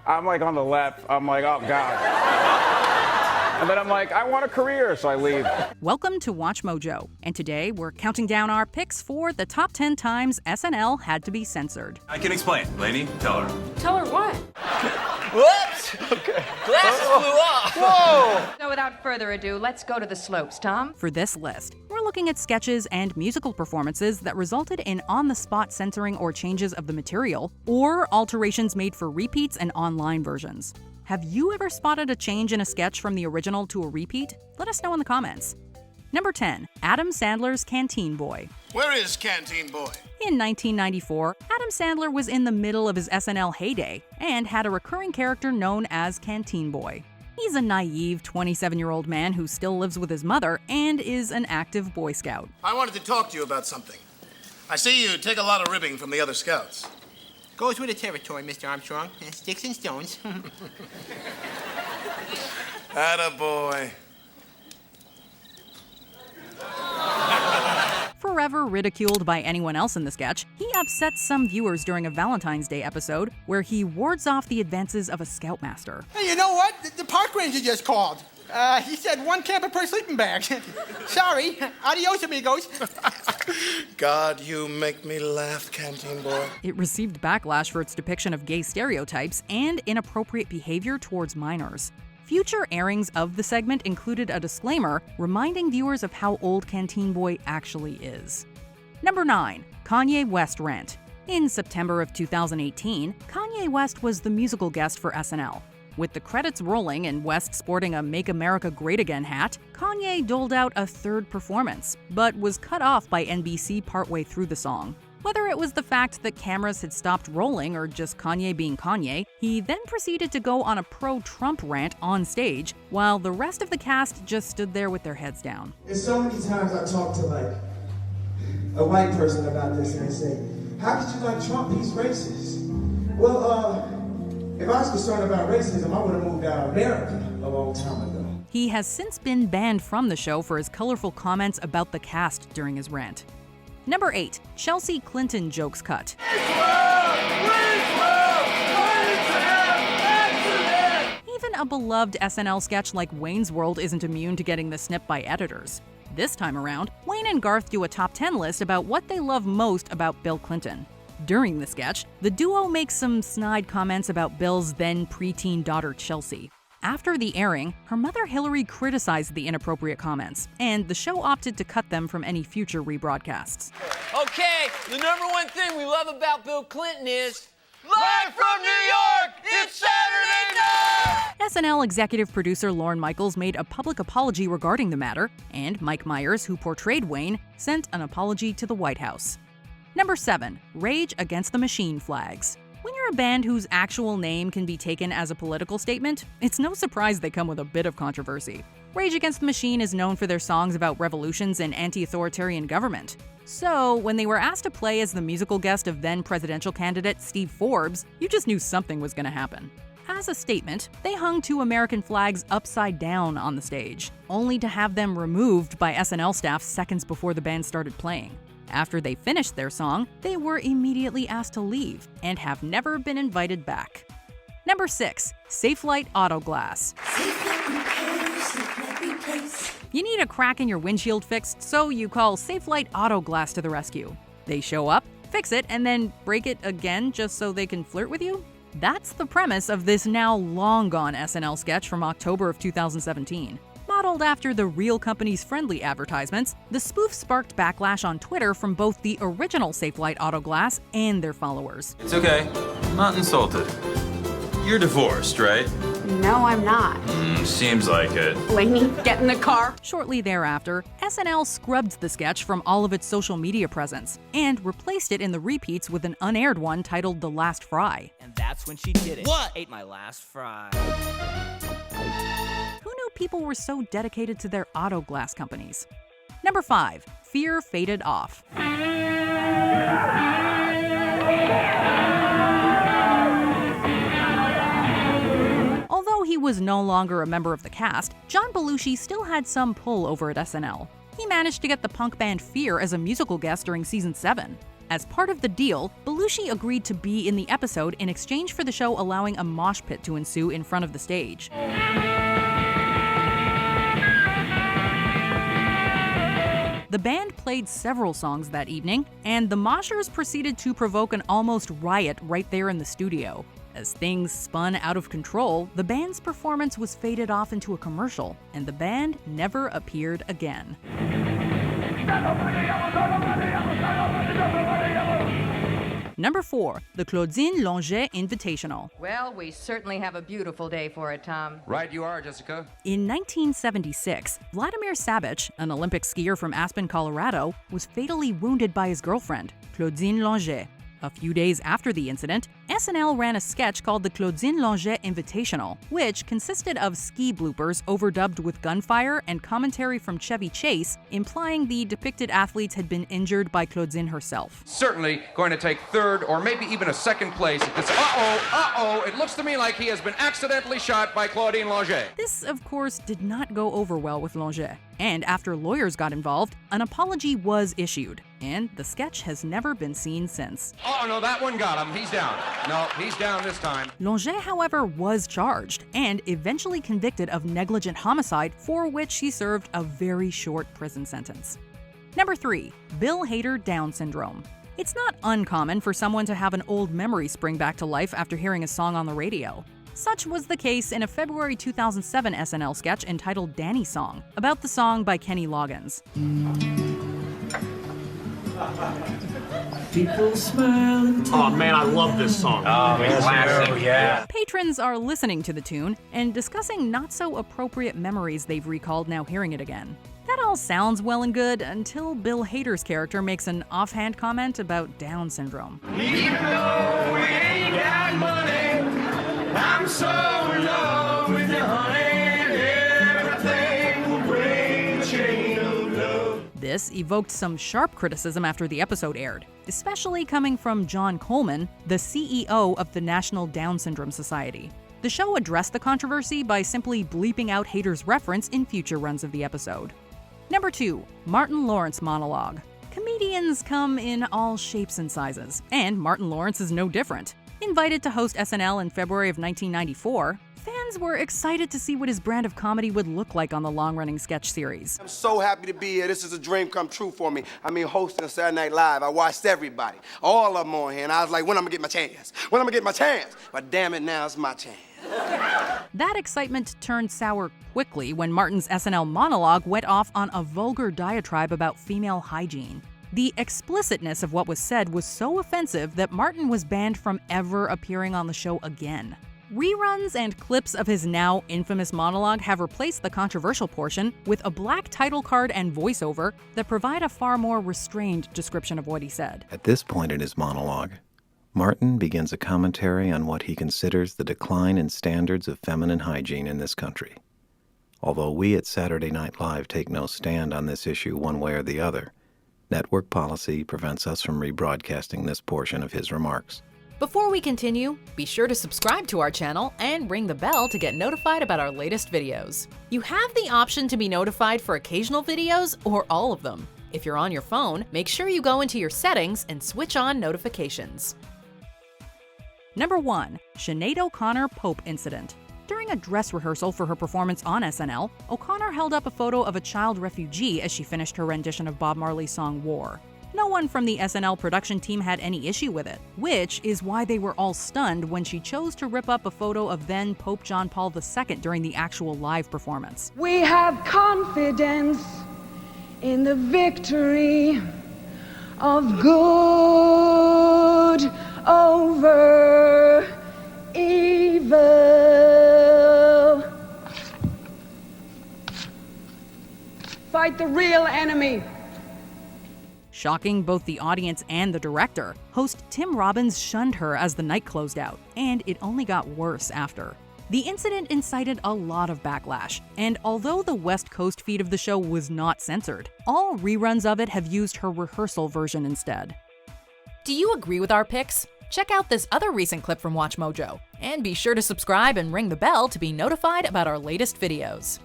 I'm like on the left. I'm like, oh God. And then I'm like, I want a career, so I leave. Welcome to Watch Mojo, and today we're counting down our picks for the top 10 times SNL had to be censored. I can explain. Lainey, tell her. Tell her what? Whoops! Okay. Glasses flew off! Whoa! So without further ado, let's go to the slopes, Tom. For this list, we're looking at sketches and musical performances that resulted in on-the-spot censoring or changes of the material, or alterations made for repeats and online versions. Have you ever spotted a change in a sketch from the original to a repeat? Let us know in the comments. Number 10. Adam Sandler's Canteen Boy. Where is Canteen Boy? In 1994, Adam Sandler was in the middle of his SNL heyday and had a recurring character known as Canteen Boy. He's a naive 27-year-old man who still lives with his mother and is an active Boy Scout. I wanted to talk to you about something. I see you take a lot of ribbing from the other scouts. Goes with the territory, Mr. Armstrong. Sticks and stones. Attaboy. Forever ridiculed by anyone else in the sketch, he upsets some viewers during a Valentine's Day episode where he wards off the advances of a scoutmaster. Hey, you know what? The park ranger just called. He said 1 camper per sleeping bag. Sorry. Adios, amigos. God, you make me laugh, Canteen Boy. It received backlash for its depiction of gay stereotypes and inappropriate behavior towards minors. Future airings of the segment included a disclaimer reminding viewers of how old Canteen Boy actually is. Number 9. Kanye West Rant. In September of 2018, Kanye West was the musical guest for SNL. With the credits rolling and West sporting a Make America Great Again hat, Kanye doled out a third performance, but was cut off by NBC partway through the song. Whether it was the fact that cameras had stopped rolling or just Kanye being Kanye, he then proceeded to go on a pro-Trump rant on stage, while the rest of the cast just stood there with their heads down. There's so many times I talk to like a white person about this and they say, how could you like Trump? He's racist. Well, if I was concerned about racism, I would have moved out of America a long time ago. He has since been banned from the show for his colorful comments about the cast during his rant. Number 8. Chelsea Clinton jokes cut. Even a beloved SNL sketch like Wayne's World isn't immune to getting the snip by editors. This time around, Wayne and Garth do a top 10 list about what they love most about Bill Clinton. During the sketch, the duo makes some snide comments about Bill's then preteen daughter Chelsea. After the airing, her mother Hillary criticized the inappropriate comments, and the show opted to cut them from any future rebroadcasts. Okay, the number one thing we love about Bill Clinton is live from New York, it's Saturday night! SNL executive producer Lorne Michaels made a public apology regarding the matter, and Mike Myers, who portrayed Wayne, sent an apology to the White House. Number 7. Rage Against the Machine flags. When you're a band whose actual name can be taken as a political statement, it's no surprise they come with a bit of controversy. Rage Against the Machine is known for their songs about revolutions and anti-authoritarian government. So, when they were asked to play as the musical guest of then presidential candidate Steve Forbes, you just knew something was going to happen. As a statement, they hung 2 American flags upside down on the stage, only to have them removed by SNL staff seconds before the band started playing. After they finished their song, they were immediately asked to leave and have never been invited back. Number 6. Safelite AutoGlass. You need a crack in your windshield fixed, so you call Safelite AutoGlass to the rescue. They show up, fix it, and then break it again just so they can flirt with you? That's the premise of this now long-gone SNL sketch from October of 2017. Modeled after the real company's friendly advertisements, the spoof sparked backlash on Twitter from both the original Safelite AutoGlass and their followers. It's okay. I'm not insulted. You're divorced, right? No, I'm not. Seems like it. Lainey, get in the car. Shortly thereafter, SNL scrubbed the sketch from all of its social media presence and replaced it in the repeats with an unaired one titled The Last Fry. And that's when she did it. What? Ate my last fry. Who knew people were so dedicated to their AutoGlass companies? Number 5. Fear Faded Off. Although he was no longer a member of the cast, John Belushi still had some pull over at SNL. He managed to get the punk band Fear as a musical guest during season 7. As part of the deal, Belushi agreed to be in the episode in exchange for the show allowing a mosh pit to ensue in front of the stage. The band played several songs that evening, and the moshers proceeded to provoke an almost riot right there in the studio. As things spun out of control, the band's performance was faded off into a commercial, and the band never appeared again. Number 4, the Claudine Longet Invitational. Well, we certainly have a beautiful day for it, Tom. Right you are, Jessica. In 1976, Vladimir Sabic, an Olympic skier from Aspen, Colorado, was fatally wounded by his girlfriend, Claudine Longet. A few days after the incident, SNL ran a sketch called the Claudine Longet Invitational, which consisted of ski bloopers overdubbed with gunfire and commentary from Chevy Chase, implying the depicted athletes had been injured by Claudine herself. Certainly going to take third or maybe even a second place at this. It looks to me like he has been accidentally shot by Claudine Longet. This, of course, did not go over well with Longet. And after lawyers got involved, an apology was issued, and the sketch has never been seen since. Oh, no, that one got him. He's down. No, he's down this time. Longet, however, was charged and eventually convicted of negligent homicide, for which he served a very short prison sentence. Number 3, Bill Hader Down syndrome. It's not uncommon for someone to have an old memory spring back to life after hearing a song on the radio. Such was the case in a February 2007 SNL sketch entitled Danny Song, about the song by Kenny Loggins. People smiling. Oh man, I love this song. Oh, classic. Yeah. Patrons are listening to the tune and discussing not so appropriate memories they've recalled now hearing it again. That all sounds well and good until Bill Hader's character makes an offhand comment about Down syndrome. Even though we ain't got money, I'm so in love with you, honey. Everything will bring a chain of love. This evoked some sharp criticism after the episode aired, especially coming from John Coleman, the CEO of the National Down Syndrome Society. The show addressed the controversy by simply bleeping out Hader's reference in future runs of the episode. Number 2, Martin Lawrence monologue. Comedians come in all shapes and sizes, and Martin Lawrence is no different. Invited to host SNL in February of 1994, fans were excited to see what his brand of comedy would look like on the long-running sketch series. I'm so happy to be here. This is a dream come true for me. I mean, hosting Saturday Night Live, I watched everybody, all of them on here, and I was like, when I'm gonna get my chance? When I'm gonna get my chance? But damn it, now it's my chance. That excitement turned sour quickly when Martin's SNL monologue went off on a vulgar diatribe about female hygiene. The explicitness of what was said was so offensive that Martin was banned from ever appearing on the show again. Reruns and clips of his now infamous monologue have replaced the controversial portion with a black title card and voiceover that provide a far more restrained description of what he said. At this point in his monologue, Martin begins a commentary on what he considers the decline in standards of feminine hygiene in this country. Although we at Saturday Night Live take no stand on this issue one way or the other, network policy prevents us from rebroadcasting this portion of his remarks. Before we continue, be sure to subscribe to our channel and ring the bell to get notified about our latest videos. You have the option to be notified for occasional videos or all of them. If you're on your phone, make sure you go into your settings and switch on notifications. Number 1, Sinead O'Connor Pope Incident. During a dress rehearsal for her performance on SNL, O'Connor held up a photo of a child refugee as she finished her rendition of Bob Marley's song War. No one from the SNL production team had any issue with it, which is why they were all stunned when she chose to rip up a photo of then Pope John Paul II during the actual live performance. We have confidence in the victory of good over evil. Fight the real enemy. Shocking both the audience and the director, host Tim Robbins shunned her as the night closed out, and it only got worse after. The incident incited a lot of backlash, and although the West Coast feed of the show was not censored, all reruns of it have used her rehearsal version instead. Do you agree with our picks? Check out this other recent clip from WatchMojo, and be sure to subscribe and ring the bell to be notified about our latest videos.